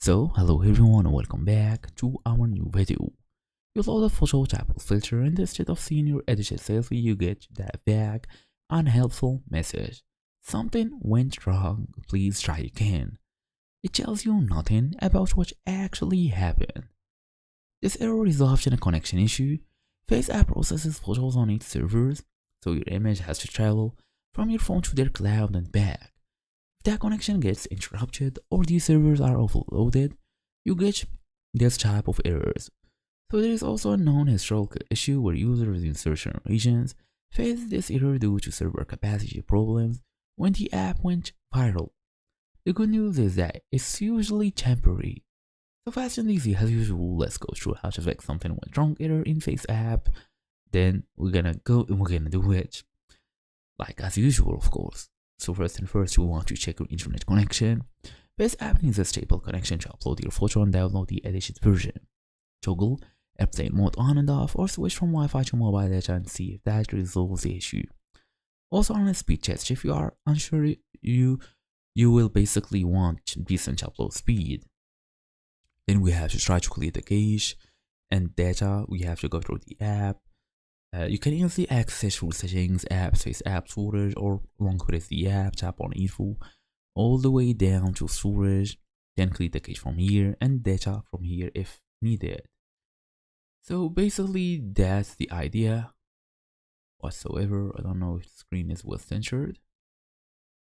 So, hello everyone and welcome back to our new video. You load a photo, tap on filter, and instead of seeing your edited selfie, you get that vague, unhelpful message. Something went wrong, please try again. It tells you nothing about what actually happened. This error is often a connection issue. FaceApp processes photos on its servers, so your image has to travel from your phone to their cloud and back. If that connection gets interrupted or these servers are overloaded, you get this type of errors. So there is also a known historical issue where users in certain regions face this error due to server capacity problems when the app went viral. The good news is that it's usually temporary. So fast and easy as usual, let's go through how to fix something went wrong error in FaceApp. Then we're gonna go and we're gonna do it like as usual, of course. So first and first, you want to check your internet connection. FaceApp needs a stable connection to upload your photo and download the edited version. Toggle airplane mode on and off or switch from Wi-Fi to mobile data and see if that resolves the issue. Also on a speed test, if you are unsure, you will basically want decent upload speed. Then we have to try to clear the cache and data. We have to go through the app. You can easily access through settings, apps, FaceApp storage, or long press the app, tap on info, all the way down to storage, then click the cache from here and data from here if needed. So basically that's the idea whatsoever. I don't know if the screen is well centered.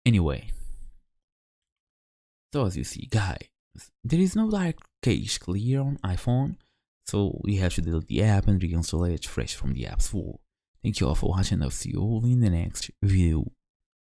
Anyway, so as you see guys, there is no direct cache clear on iPhone, so we have to delete the app and reinstall it fresh from the App Store. Thank you all for watching. I'll see you all in the next video.